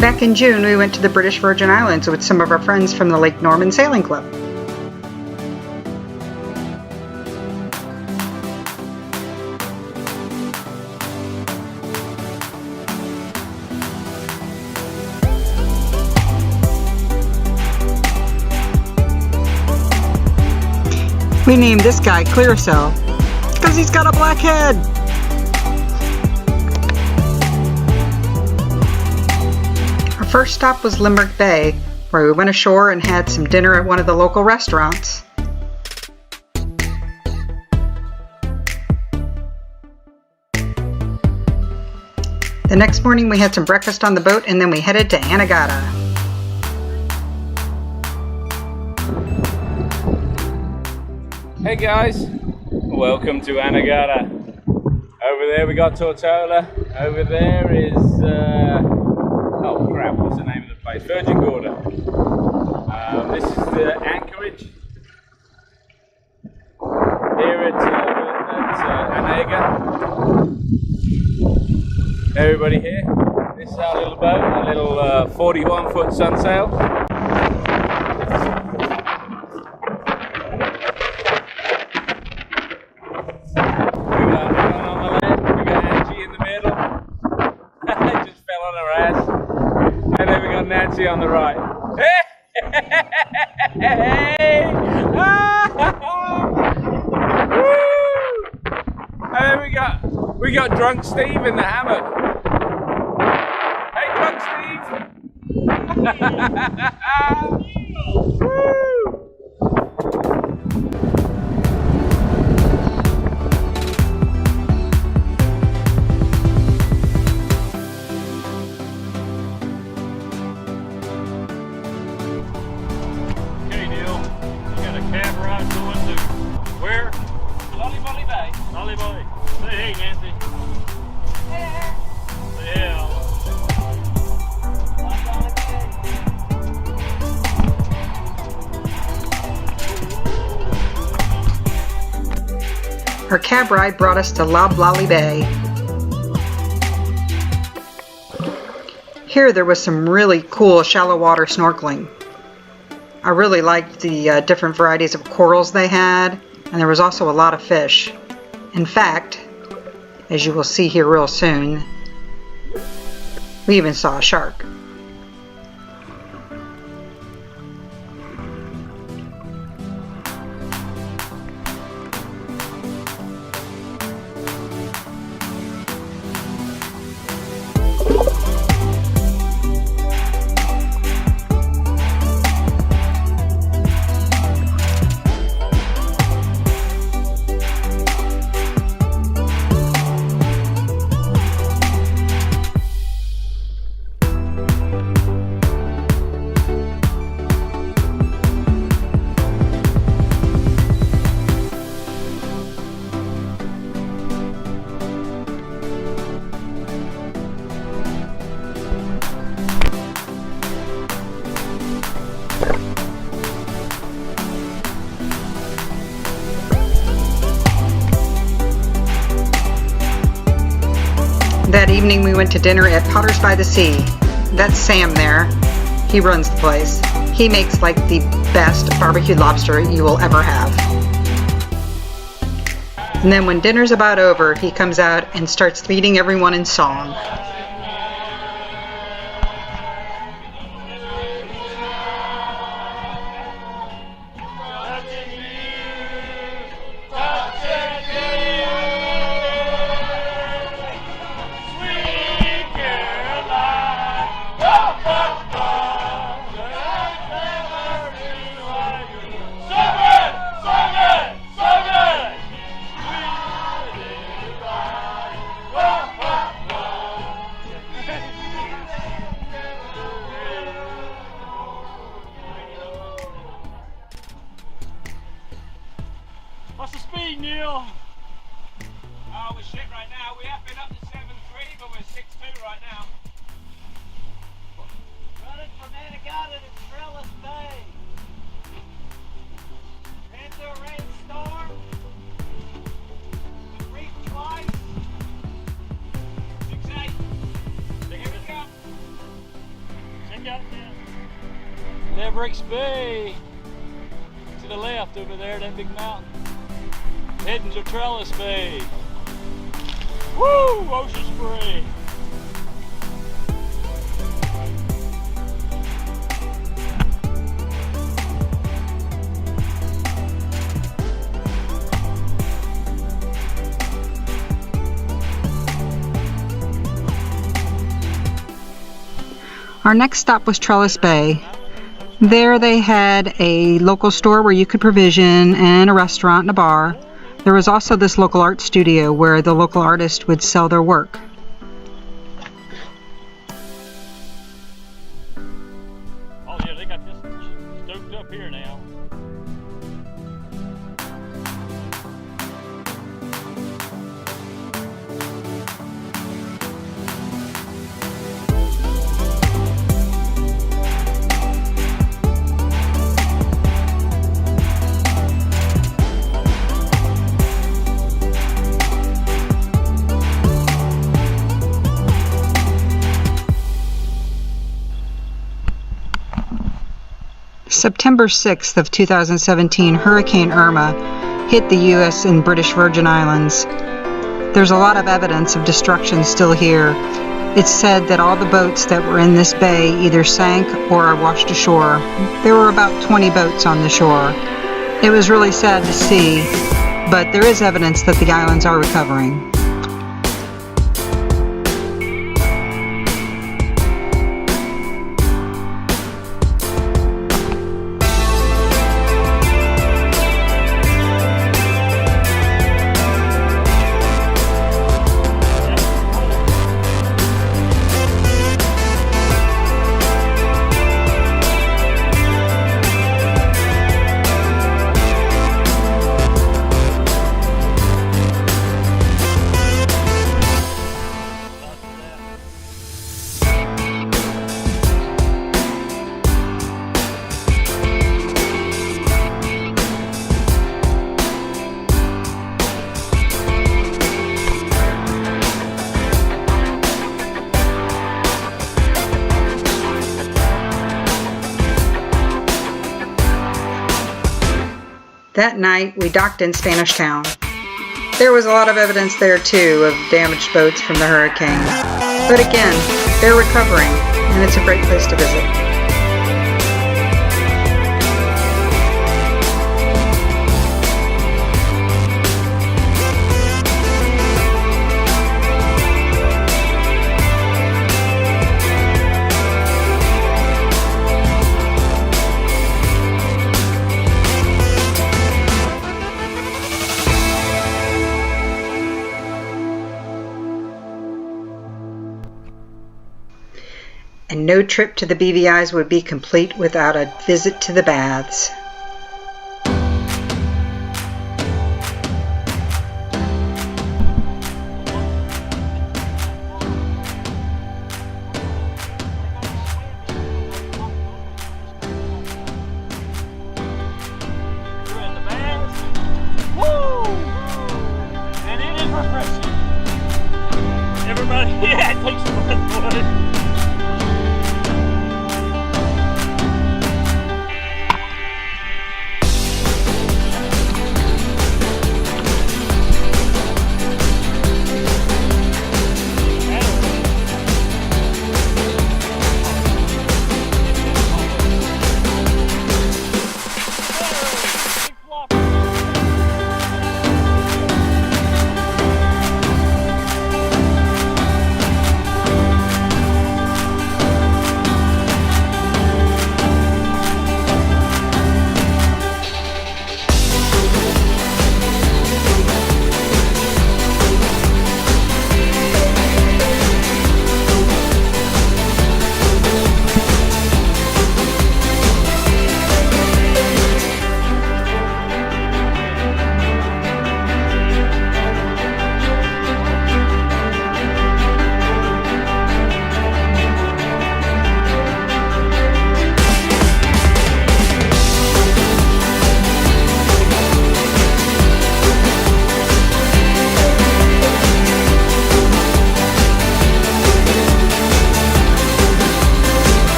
Back in June, we went to the British Virgin Islands with some of our friends from the Lake Norman Sailing Club. We named this guy Clearcell because he's got a black head. Our first stop was Limerick Bay, where we went ashore and had some dinner at one of the local restaurants. The next morning we had some breakfast on the boat and then we headed to Anegada. Hey guys, welcome to Anegada. Over there we got Tortola. Over there is, oh crap, what's the name of the place? Virgin Gorda. This is the anchorage here at Anegada. Everybody here. This is our little boat, our little 41-foot Sunsail. Nancy on the right. Hey! And then we got drunk Steve in the hammock. Hey, drunk Steve! Hey, Nancy. Hey. Yeah. Our cab ride brought us to Loblolly Bay. Here there was some really cool shallow water snorkeling. I really liked the different varieties of corals they had, and there was also a lot of fish. In fact, as you will see here real soon, we even saw a shark. That evening we went to dinner at Potter's by the Sea. That's Sam there. He runs the place. He makes like the best barbecued lobster you will ever have. And then when dinner's about over, he comes out and starts leading everyone in song. What's the speed, Neil? Oh, we're shit right now. We have been up to 7.3, but we're 6.2 right now. Running from Anegada to Trellis Bay. Ran through a rainstorm. We reefed twice. 6.8. Here we go. Mavericks Bay. To the left over there, that big mountain. Heading to Trellis Bay. Woo! Ocean Spray. Our next stop was Trellis Bay. There they had a local store where you could provision and a restaurant and a bar. There was also this local art studio where the local artist would sell their work. Oh yeah, they got this stoked up here now. September 6th of 2017, Hurricane Irma hit the U.S. and British Virgin Islands. There's a lot of evidence of destruction still here. It's said that all the boats that were in this bay either sank or are washed ashore. There were about 20 boats on the shore. It was really sad to see, but there is evidence that the islands are recovering. That night, we docked in Spanish Town. There was a lot of evidence there, too, of damaged boats from the hurricane. But again, they're recovering, and it's a great place to visit. And no trip to the BVIs would be complete without a visit to the baths. We're in the baths. Woo! And it is refreshing. Everybody, yeah, it takes some breath away.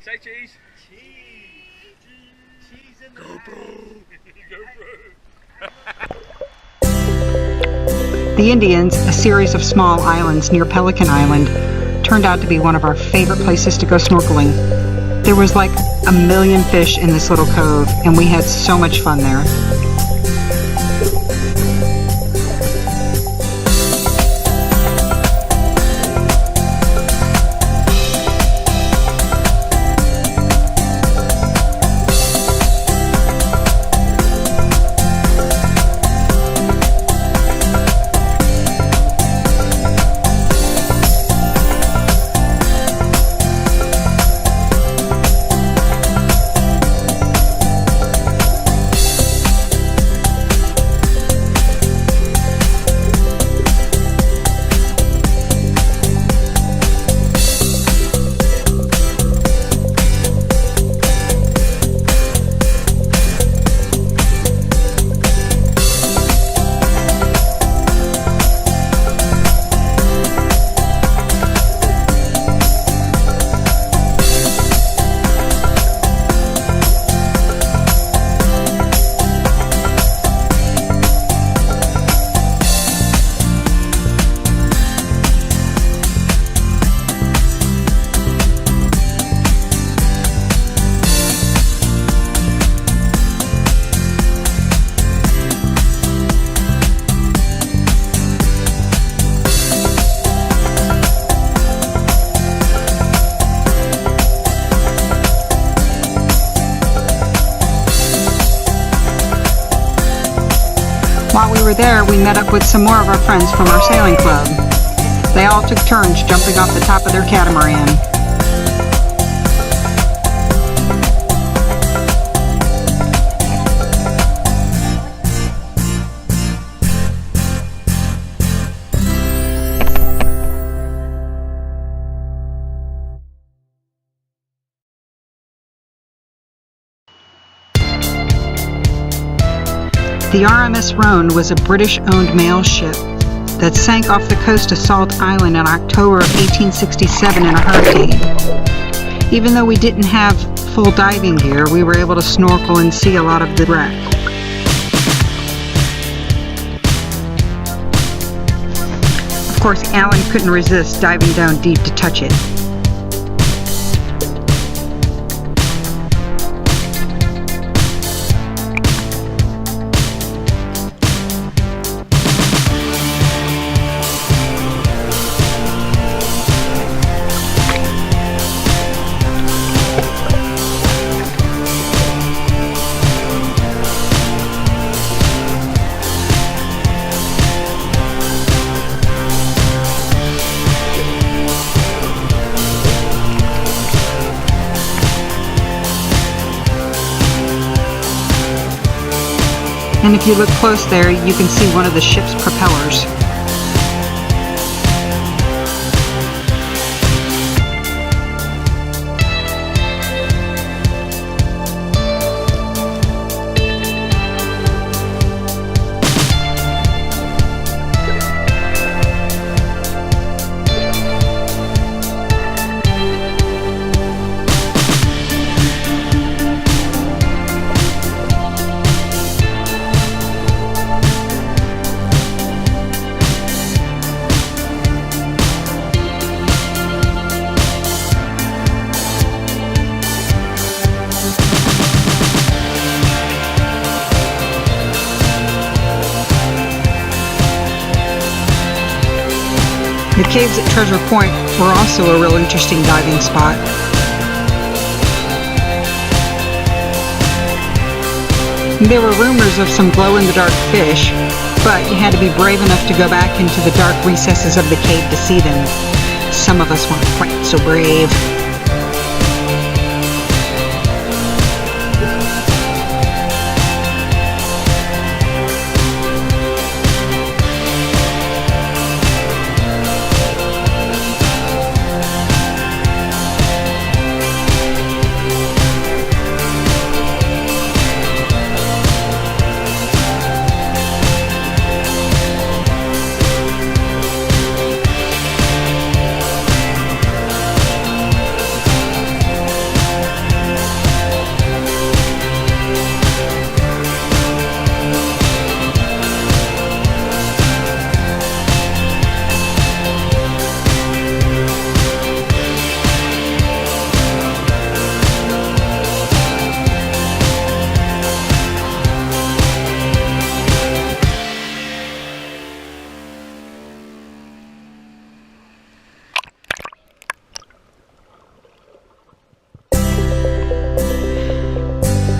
Say cheese. Cheese in the GoPro. The Indians, a series of small islands near Pelican Island, turned out to be one of our favorite places to go snorkeling. There was like 1 million fish in this little cove, and we had so much fun there. While we were there, we met up with some more of our friends from our sailing club. They all took turns jumping off the top of their catamaran. The RMS Rhone was a British-owned mail ship that sank off the coast of Salt Island in October of 1867 in a hurricane. Even though we didn't have full diving gear, we were able to snorkel and see a lot of the wreck. Of course, Alan couldn't resist diving down deep to touch it. And if you look close there, you can see one of the ship's propellers. The caves at Treasure Point were also a real interesting diving spot. There were rumors of some glow-in-the-dark fish, but you had to be brave enough to go back into the dark recesses of the cave to see them. Some of us weren't quite so brave.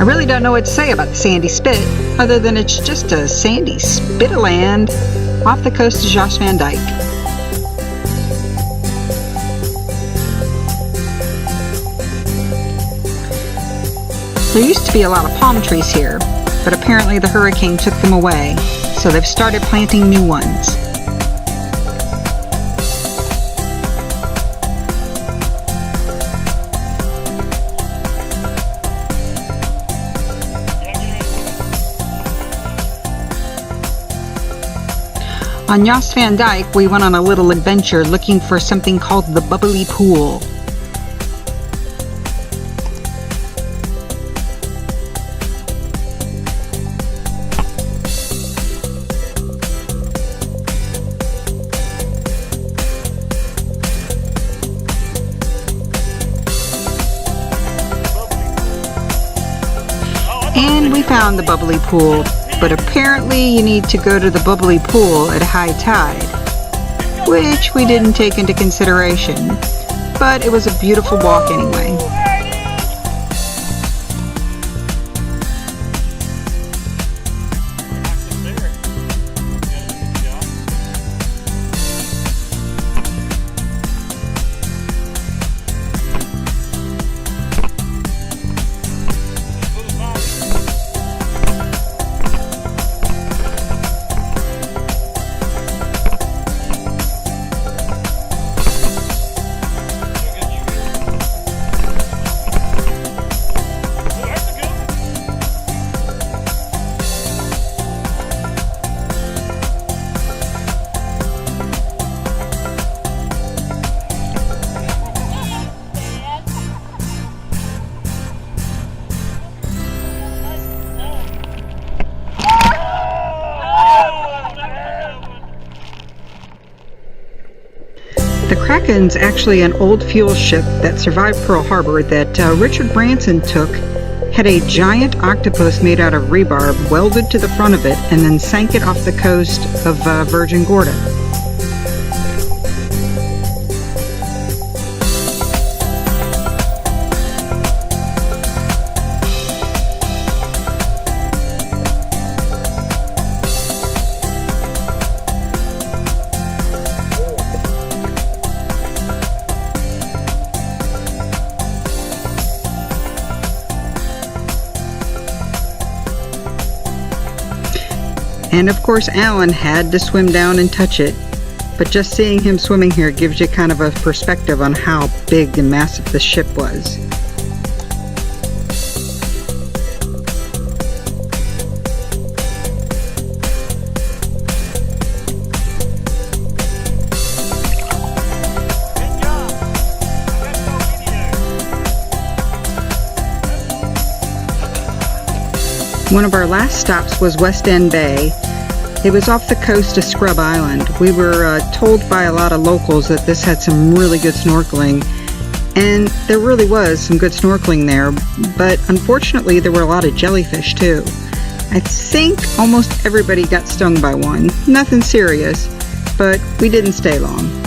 really don't know what to say about the Sandy Spit, other than it's just a sandy spit of land off the coast of Jost Van Dyke. There used to be a lot of palm trees here, but apparently the hurricane took them away, so they've started planting new ones. On Jost Van Dyke, we went on a little adventure looking for something called the Bubbly Pool. And we found the Bubbly Pool. But apparently you need to go to the bubbly pool at high tide, which we didn't take into consideration, but it was a beautiful walk anyway. The Kraken's actually an old fuel ship that survived Pearl Harbor that Richard Branson took, had a giant octopus made out of rebarb welded to the front of it, and then sank it off the coast of Virgin Gorda. And of course Alan had to swim down and touch it, but just seeing him swimming here gives you kind of a perspective on how big and massive this ship was. One of our last stops was West End Bay. It was off the coast of Scrub Island. We were told by a lot of locals that this had some really good snorkeling, and there really was some good snorkeling there, but unfortunately there were a lot of jellyfish too. I think almost everybody got stung by one. Nothing serious, but we didn't stay long.